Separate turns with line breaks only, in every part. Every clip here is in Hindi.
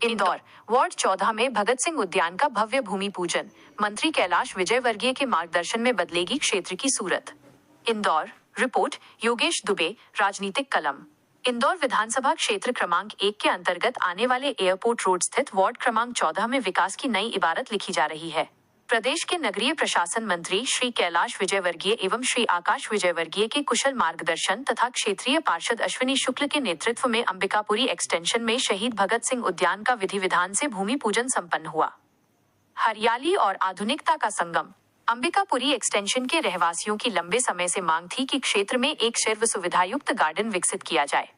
इंदौर वार्ड 14 में भगत सिंह उद्यान का भव्य भूमि पूजन। मंत्री कैलाश विजयवर्गीय के मार्गदर्शन में बदलेगी क्षेत्र की सूरत। इंदौर रिपोर्ट योगेश दुबे, राजनीतिक कलम। इंदौर विधानसभा क्षेत्र क्रमांक 1 के अंतर्गत आने वाले एयरपोर्ट रोड स्थित वार्ड क्रमांक 14 में विकास की नई इबारत लिखी जा रही है। प्रदेश के नगरीय प्रशासन मंत्री श्री कैलाश विजयवर्गीय एवं श्री आकाश विजयवर्गीय के कुशल मार्गदर्शन तथा क्षेत्रीय पार्षद अश्विनी शुक्ल के नेतृत्व में अंबिकापुरी एक्सटेंशन में शहीद भगत सिंह उद्यान का विधि विधान से भूमि पूजन संपन्न हुआ। हरियाली और आधुनिकता का संगम। अंबिकापुरी एक्सटेंशन के रहवासियों की लंबे समय से मांग थी कि क्षेत्र में एक सर्व सुविधायुक्त गार्डन विकसित किया जाए।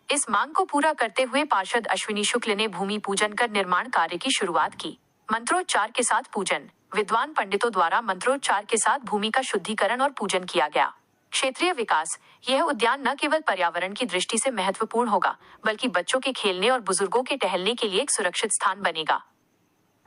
इस मांग को पूरा करते हुए पार्षद अश्विनी शुक्ल ने भूमि पूजन कर निर्माण कार्य की शुरुआत की। मंत्रोच्चार के साथ पूजन। विद्वान पंडितों द्वारा मंत्रोच्चार के साथ भूमि का शुद्धिकरण और पूजन किया गया। क्षेत्रीय विकास। यह उद्यान न केवल पर्यावरण की दृष्टि से महत्वपूर्ण होगा, बल्कि बच्चों के खेलने और बुजुर्गों के टहलने के लिए एक सुरक्षित स्थान बनेगा।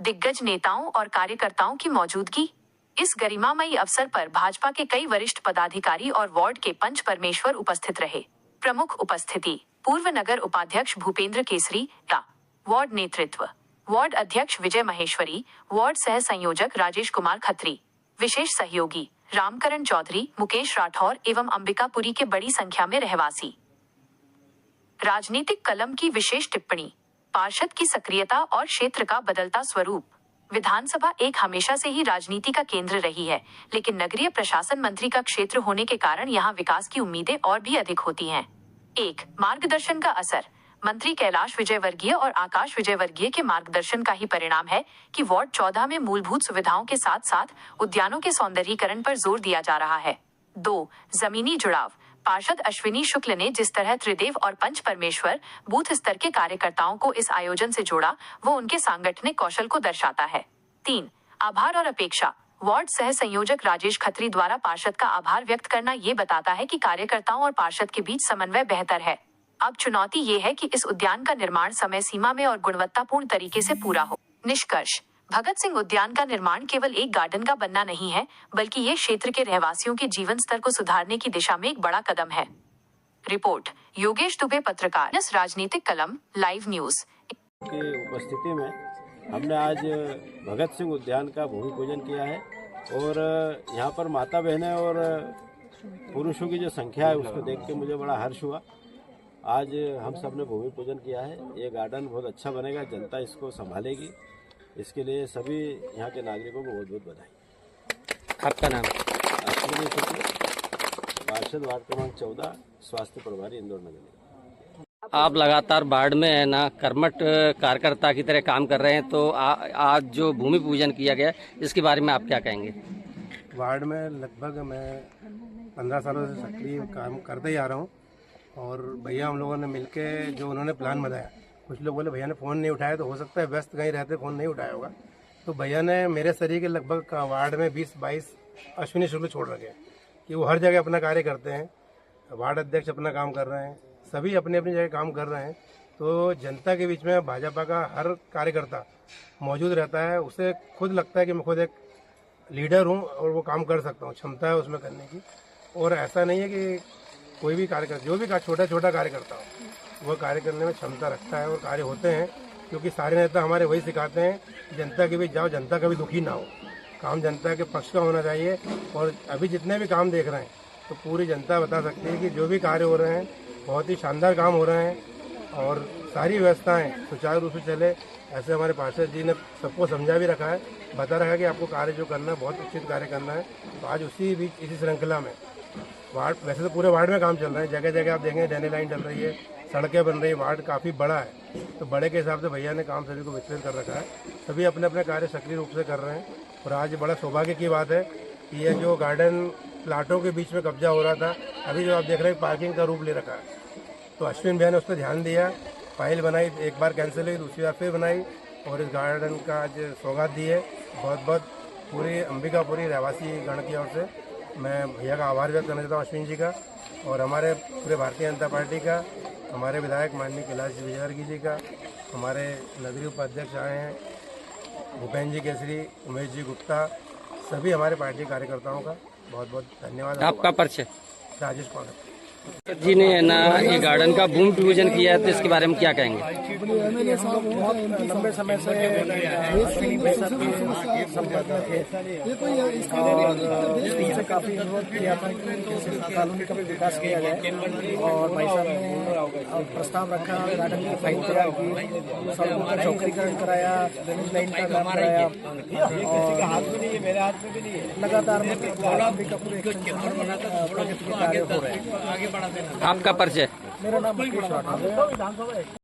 दिग्गज नेताओं और कार्यकर्ताओं की मौजूदगी। इस गरिमामयी अवसर पर भाजपा के कई वरिष्ठ पदाधिकारी और वार्ड के पंच परमेश्वर उपस्थित रहे। प्रमुख उपस्थिति पूर्व नगर उपाध्यक्ष भूपेंद्र केसरी का, वार्ड नेतृत्व वार्ड अध्यक्ष विजय महेश्वरी, वार्ड सह संयोजक राजेश कुमार खत्री, विशेष सहयोगी रामकरण चौधरी, मुकेश राठौर एवं अंबिकापुरी के बड़ी संख्या में रहवासी। राजनीतिक कलम की विशेष टिप्पणी। पार्षद की सक्रियता और क्षेत्र का बदलता स्वरूप। विधानसभा एक हमेशा से ही राजनीति का केंद्र रही है, लेकिन नगरीय प्रशासन मंत्री का क्षेत्र होने के कारण यहाँ विकास की उम्मीदें और भी अधिक होती हैं। 1. मार्गदर्शन का असर। मंत्री कैलाश विजयवर्गीय और आकाश विजयवर्गीय के मार्गदर्शन का ही परिणाम है कि वार्ड 14 में मूलभूत सुविधाओं के साथ साथ उद्यानों के सौंदर्यीकरण पर जोर दिया जा रहा है। 2. जमीनी जुड़ाव। पार्षद अश्विनी शुक्ल ने जिस तरह त्रिदेव और पंच परमेश्वर बूथ स्तर के कार्यकर्ताओं को इस आयोजन से जोड़ा, वो उनके सांगठनिक कौशल को दर्शाता है। 3. आभार और अपेक्षा। वार्ड सह संयोजक राजेश खत्री द्वारा पार्षद का आभार व्यक्त करना ये बताता है कि कार्यकर्ताओं और पार्षद के बीच समन्वय बेहतर है। अब चुनौती ये है कि इस उद्यान का निर्माण समय सीमा में और गुणवत्तापूर्ण तरीके से पूरा हो। निष्कर्ष। भगत सिंह उद्यान का निर्माण केवल एक गार्डन का बनना नहीं है, बल्कि ये क्षेत्र के रहवासियों के जीवन स्तर को सुधारने की दिशा में एक बड़ा कदम है। रिपोर्ट योगेश दुबे, पत्रकार, राजनीतिक कलम, लाइव न्यूज।
की उपस्थिति में हमने आज भगत सिंह उद्यान का भूमि पूजन किया है और यहाँ पर माता बहनें और पुरुषों की जो संख्या है उसको देख के मुझे बड़ा हर्ष हुआ। आज हम सब ने भूमि पूजन किया है। ये गार्डन बहुत अच्छा बनेगा, जनता इसको संभालेगी। इसके लिए सभी यहाँ के नागरिकों को बहुत बहुत बधाई।
आपका नाम?
अश्विनी शुक्ल, पार्षद वार्ड क्रमांक 14, स्वास्थ्य प्रभारी, इंदौर नगर।
आप लगातार वार्ड में है ना कर्मठ कार्यकर्ता की तरह काम कर रहे हैं, तो आज जो भूमि पूजन किया गया इसके बारे में आप क्या कहेंगे?
वार्ड में लगभग मैं 15 सालों से सक्रिय काम करते ही आ रहा हूँ और भैया हम लोगों ने मिलके जो उन्होंने प्लान बनाया, कुछ लोग बोले भैया ने फ़ोन नहीं उठाया, तो हो सकता है व्यस्त कहीं रहते फ़ोन नहीं उठाया होगा। तो भैया ने मेरे शरीर के लगभग वार्ड में 20-22 अश्विनी शुक्ल छोड़ रखे कि वो हर जगह अपना कार्य करते हैं। वार्ड अध्यक्ष अपना काम कर रहे हैं, सभी अपनी अपनी जगह काम कर रहे हैं। तो जनता के बीच में भाजपा का हर कार्यकर्ता मौजूद रहता है। उसे खुद लगता है कि मैं खुद एक लीडर हूँ और वो काम कर सकता हूँ, क्षमता है उसमें करने की। और ऐसा नहीं है कि कोई भी कार्यकर्ता, जो भी छोटा छोटा कार्य करता हो, वो कार्य करने में क्षमता रखता है और कार्य होते हैं। क्योंकि सारे नेता हमारे वही सिखाते हैं, जनता के बीच जाओ, जनता कभी दुखी ना हो, काम जनता के पक्ष का होना चाहिए। और अभी जितने भी काम देख रहे हैं तो पूरी जनता बता सकती है कि जो भी कार्य हो रहे हैं बहुत ही शानदार काम हो रहे हैं और सारी व्यवस्थाएं सुचारू रूप से चले, ऐसे हमारे पार्षद जी ने सबको समझा भी रखा है, बता रखा है कि आपको कार्य जो करना है बहुत उचित कार्य करना है। तो आज उसी बीच इसी श्रृंखला में वार्ड, वैसे तो पूरे वार्ड में काम चल रहा है, जगह जगह आप देखेंगे ड्रेनेज लाइन डल रही है, सड़कें बन रही है, वार्ड काफ़ी बड़ा है। तो बड़े के हिसाब से भैया ने काम सभी को वितरित कर रखा है, सभी अपने अपने कार्य सक्रिय रूप से कर रहे हैं। और आज बड़ा सौभाग्य की बात है कि ये जो गार्डन प्लाटों के बीच में कब्जा हो रहा था, अभी जो आप देख रहे हैं पार्किंग का रूप ले रखा है। तो अश्विन भैया ने उस पर ध्यान दिया, फाइल बनाई, एक बार कैंसिल हुई, दूसरी बार फिर बनाई और इस गार्डन का आज सौगात दी है। बहुत बहुत पूरी अंबिकापुरी रहवासी गण की ओर से मैं भैया का आभार व्यक्त करना चाहता हूँ, अश्विन जी का, और हमारे पूरे भारतीय जनता पार्टी का, हमारे विधायक माननीय कैलाश विजयवर्गीय जी का, हमारे नगरीय उपाध्यक्ष आए हैं भूपेंद्र जी केसरी, उमेश जी गुप्ता, सभी हमारे पार्टी कार्यकर्ताओं का बहुत बहुत धन्यवाद।
आपका परिचय?
राजेश कुमार।
जी ने ना ये गार्डन का भूमि पूजन किया है, तो इसके बारे में क्या कहेंगे?
एमएलए साहब बहुत लंबे समय से संपर्क थे और इससे काफी अनुरोध किया था कि कॉलोनी का भी विकास किया जाए और भाई साहब ने प्रस्ताव रखा, गार्डन की फाइल तैयार की, सड़कों का चौकड़ीकरण कराया, ड्रेनेज लाइन का काम कराया और लगातार प्रगति के कार्य हो रहे हैं।
आपका परिचय?
मेरा नाम मुकेश राठौर है।